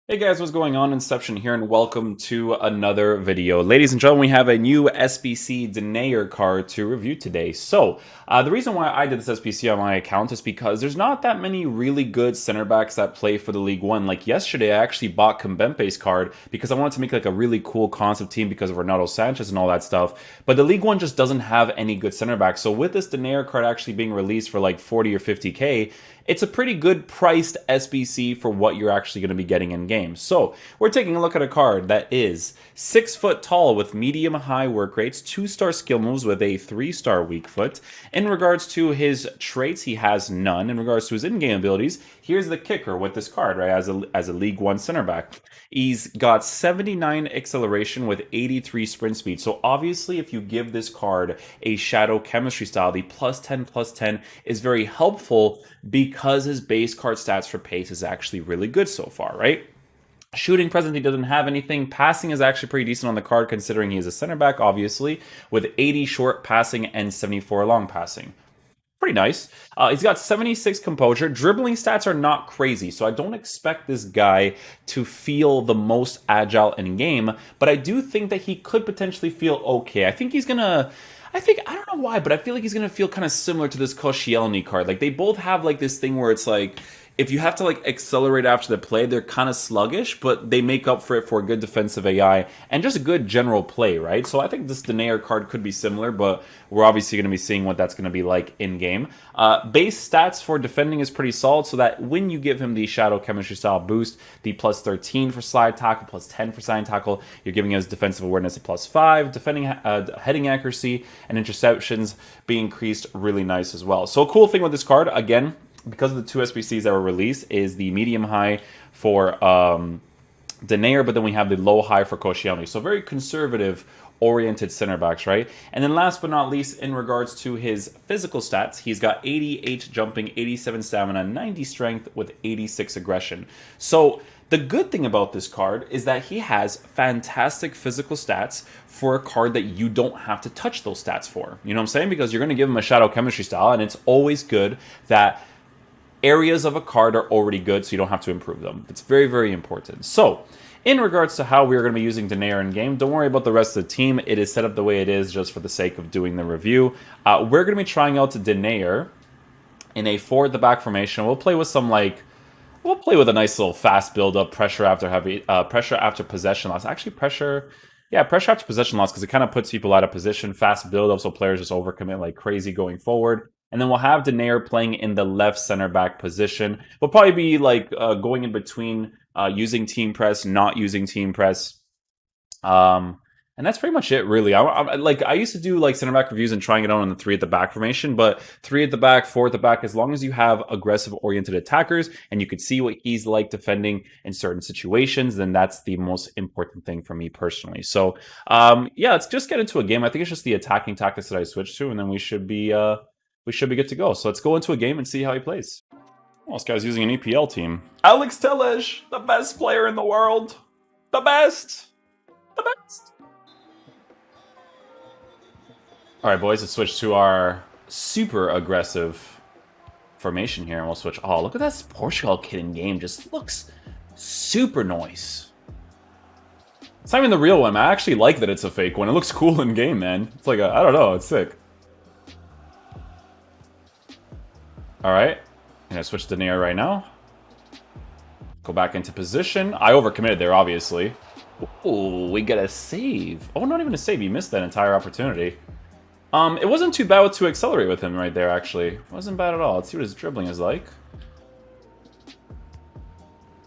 Hey guys, what's going on? Inception here, and welcome to another video. Ladies and gentlemen, we have a new SBC Denayer card to review today. The reason why I did this SBC on my account is because there's not that many really good center backs that play for the League One. Like yesterday, I actually bought Kimpembe's card because I wanted to make like a really cool concept team because of Renato Sanchez and all that stuff. But the League One just doesn't have any good center backs. So with this Denayer card actually being released for like 40 or 50k, it's a pretty good priced SBC for what you're actually going to be getting in game. So we're taking a look at a card that is 6 foot tall with medium high work rates, 2-star skill moves with a 3-star weak foot. In regards to his traits, he has none. In regards to his in-game abilities, here's the kicker with this card, right? As a League One center back, he's got 79 acceleration with 83 sprint speed. So obviously, if you give this card a shadow chemistry style, the +10/+10 is very helpful because his base card stats for pace is actually really good so far, right? Shooting present, he doesn't have anything. Passing is actually pretty decent on the card considering he is a center back, obviously, with 80 short passing and 74 long passing. Pretty nice. He's got 76 composure. Dribbling stats are not crazy, so I don't expect this guy to feel the most agile in game, but I do think that he could potentially feel okay. I don't know why, but I feel like he's gonna feel kind of similar to this Koscielny card. Like they both have like this thing where it's like if you have to like accelerate after the play, they're kind of sluggish, but they make up for it for good defensive AI and just a good general play, right? So I think this Denayer card could be similar, but we're obviously going to be seeing what that's going to be like in game. Base stats for defending is pretty solid, so that when you give him the Shadow Chemistry style boost, the +13 for slide tackle, +10 for slide tackle, you're giving his defensive awareness a +5, defending heading accuracy and interceptions being increased really nice as well. So a cool thing with this card, again, because of the two SBCs that were released, is the medium high for Denayer, but then we have the low high for Koscielny. So very conservative oriented center backs, right? And then last but not least, in regards to his physical stats, he's got 88 jumping, 87 stamina, 90 strength with 86 aggression. So the good thing about this card is that he has fantastic physical stats for a card that you don't have to touch those stats for. You know what I'm saying? Because you're going to give him a shadow chemistry style, and it's always good that areas of a card are already good, so you don't have to improve them. It's very, very important. So, in regards to how we're going to be using Denayer in game, don't worry about the rest of the team. It is set up the way it is just for the sake of doing the review. We're going to be trying out Denayer in a 4 at the back formation. We'll play with a nice little fast build up, pressure after possession loss. Actually, pressure after possession loss, because it kind of puts people out of position. Fast build up, so players just overcommit like crazy going forward. And then we'll have Denayer playing in the left center back position. We'll probably be like going in between using team press, not using team press. And that's pretty much it, really. I used to do like center back reviews and trying it out on the 3 at the back formation, but 3 at the back, 4 at the back, as long as you have aggressive oriented attackers and you could see what he's like defending in certain situations, then that's the most important thing for me personally. So, yeah, let's just get into a game. I think it's just the attacking tactics that I switched to, and then we should be good to go. So let's go into a game and see how he plays. Well, this guy's using an EPL team. Alex Telles, the best player in the world. The best. The best. All right, boys, let's switch to our super aggressive formation here, and we'll switch. Oh, look at that Portugal kid in game. Just looks super nice. It's not even the real one. I actually like that it's a fake one. It looks cool in game, man. It's like, I don't know, it's sick. All right, I'm gonna switch to Denayer right now. Go back into position. I overcommitted there, obviously. Ooh, we get a save. Oh, not even a save. He missed that entire opportunity. It wasn't too bad to accelerate with him right there, actually. It wasn't bad at all. Let's see what his dribbling is like.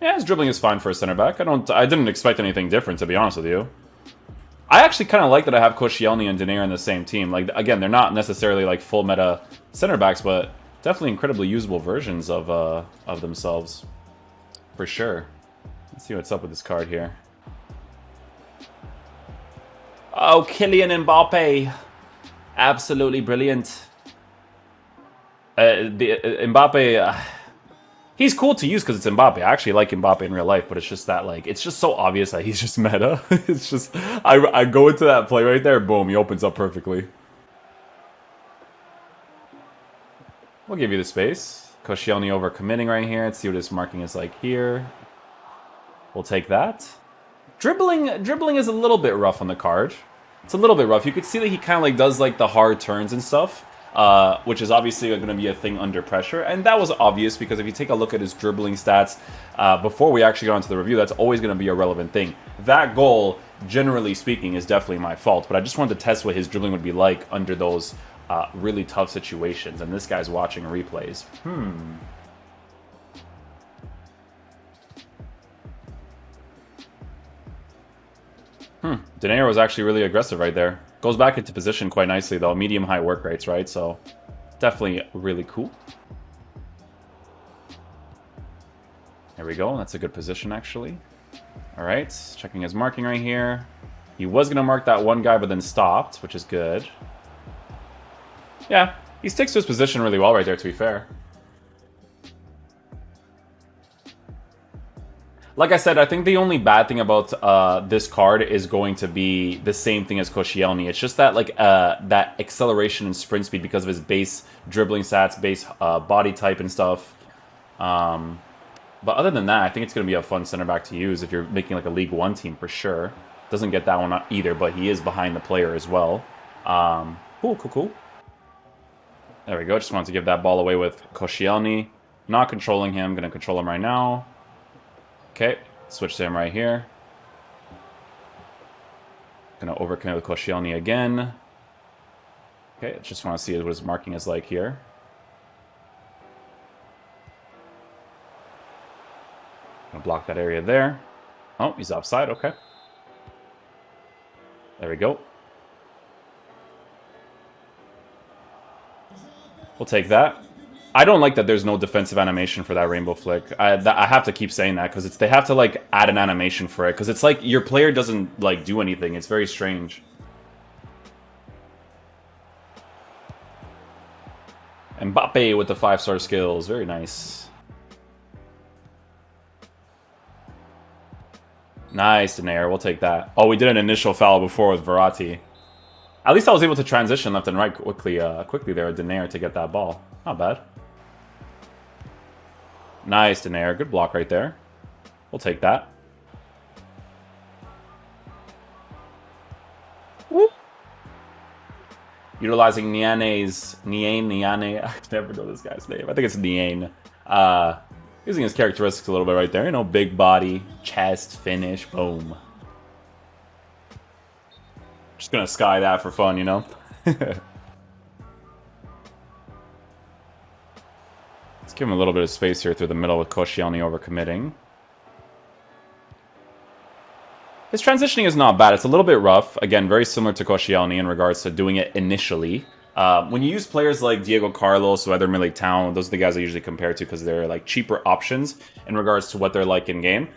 Yeah, his dribbling is fine for a center back. I didn't expect anything different, to be honest with you. I actually kind of like that I have Koscielny and Denayer in the same team. Like, again, they're not necessarily like full meta center backs, but definitely incredibly usable versions of themselves. For sure. Let's see what's up with this card here. Oh, Kylian Mbappe. Absolutely brilliant. Mbappe, he's cool to use because it's Mbappe. I actually like Mbappe in real life, but it's just that, like, it's just so obvious that he's just meta. It's just, I go into that play right there, boom, he opens up perfectly. We'll give you the space. Koscielny over committing right here. Let's see what his marking is like here. We'll take that. Dribbling is a little bit rough on the card. It's a little bit rough. You could see that he kind of like does like the hard turns and stuff, which is obviously going to be a thing under pressure. And that was obvious because if you take a look at his dribbling stats before we actually got into the review, that's always going to be a relevant thing. That goal, generally speaking, is definitely my fault. But I just wanted to test what his dribbling would be like under those really tough situations. And this guy's watching replays. Denayer was actually really aggressive right there. Goes back into position quite nicely, though. Medium-high work rates, right? So, definitely really cool. There we go. That's a good position, actually. All right. Checking his marking right here. He was going to mark that one guy, but then stopped, which is good. Yeah, he sticks to his position really well right there, to be fair. Like I said, I think the only bad thing about this card is going to be the same thing as Koscielny. It's just that like that acceleration and sprint speed because of his base dribbling stats, base body type and stuff. But other than that, I think it's going to be a fun center back to use if you're making like a League One team for sure. Doesn't get that one either, but he is behind the player as well. Cool. There we go. Just wanted to give that ball away with Koscielny. Not controlling him. Going to control him right now. Okay, switch to him right here. Gonna overcommit with Koscielny again. Okay, just want to see what his marking is like here. Gonna block that area there. Oh, he's offside, okay. There we go. We'll take that. I don't like that there's no defensive animation for that rainbow flick. I have to keep saying that because they have to like add an animation for it because it's like your player doesn't like do anything. It's very strange. Mbappe with the 5-star skills, very nice. Nice, Denayer. We'll take that. Oh, we did an initial foul before with Verratti. At least I was able to transition left and right quickly there with Denayer to get that ball. Not bad. Nice, Denayer. Good block right there. We'll take that. Woo. Utilizing Niane. I never know this guy's name. I think it's Niane. Using his characteristics a little bit right there. You know, big body, chest, finish, boom. Just gonna sky that for fun, you know? Let's give him a little bit of space here through the middle with Koscielny overcommitting. His transitioning is not bad. It's a little bit rough. Again, very similar to Koscielny in regards to doing it initially. When you use players like Diego Carlos or other Militao, those are the guys I usually compare to because they're like cheaper options in regards to what they're like in game.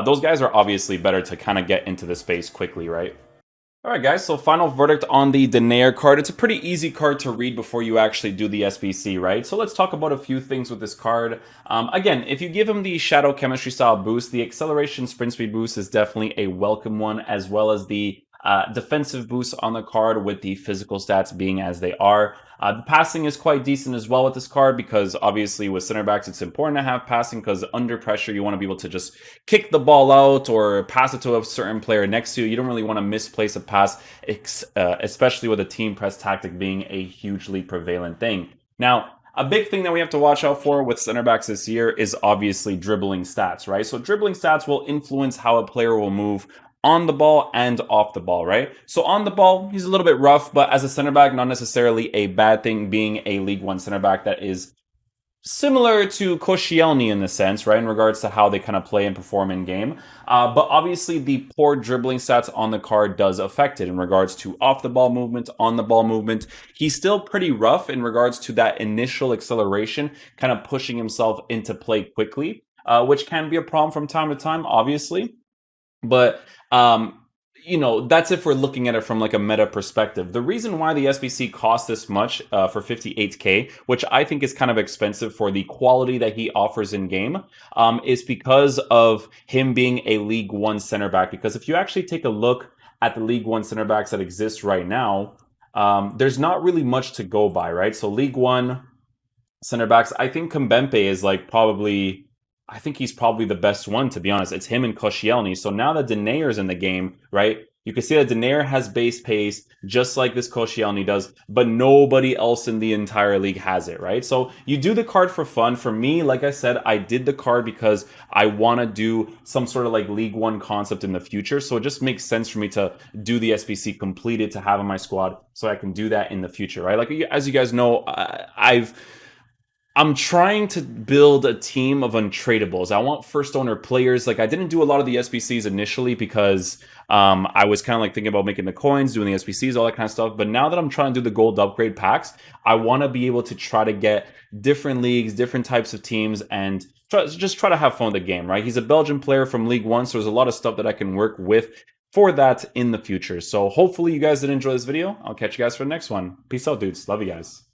Those guys are obviously better to kind of get into the space quickly, right? Alright guys, so final verdict on the Denayer card. It's a pretty easy card to read before you actually do the SBC, right? So let's talk about a few things with this card. Again, if you give him the Shadow Chemistry style boost, the acceleration sprint speed boost is definitely a welcome one, as well as the defensive boost on the card with the physical stats being as they are. The passing is quite decent as well with this card because obviously with center backs it's important to have passing because under pressure you want to be able to just kick the ball out or pass it to a certain player next to you. You don't really want to misplace a pass, especially with a team press tactic being a hugely prevalent thing. Now, a big thing that we have to watch out for with center backs this year is obviously dribbling stats, right? So dribbling stats will influence how a player will move on the ball and off the ball, right? So on the ball, he's a little bit rough, but as a center back, not necessarily a bad thing being a League One center back that is similar to Koscielny in the sense, right, in regards to how they kind of play and perform in game. But obviously the poor dribbling stats on the card does affect it in regards to off the ball movement, on the ball movement. He's still pretty rough in regards to that initial acceleration, kind of pushing himself into play quickly, which can be a problem from time to time, obviously. But you know, that's if we're looking at it from like a meta perspective. The reason why the SBC costs this much for 58k, which I think is kind of expensive for the quality that he offers in game, is because of him being a League One center back. Because if you actually take a look at the League One center backs that exist right now, there's not really much to go by, right? So League One center backs, I think Kimpembe is like probably I think he's probably the best one, to be honest. It's him and Koscielny. So now that Denayer's in the game, right? You can see that Denayer has base pace, just like this Koscielny does, but nobody else in the entire league has it, right? So you do the card for fun. For me, like I said, I did the card because I want to do some sort of like League One concept in the future. So it just makes sense for me to do the SBC completed to have in my squad so I can do that in the future, right? Like, as you guys know, I'm trying to build a team of untradables. I want first owner players. Like, I didn't do a lot of the SBCs initially because I was kind of like thinking about making the coins, doing the SBCs, all that kind of stuff. But now that I'm trying to do the gold upgrade packs, I want to be able to try to get different leagues, different types of teams, and just try to have fun with the game, right? He's a Belgian player from League One, so there's a lot of stuff that I can work with for that in the future. So hopefully you guys did enjoy this video. I'll catch you guys for the next one. Peace out, dudes. Love you guys.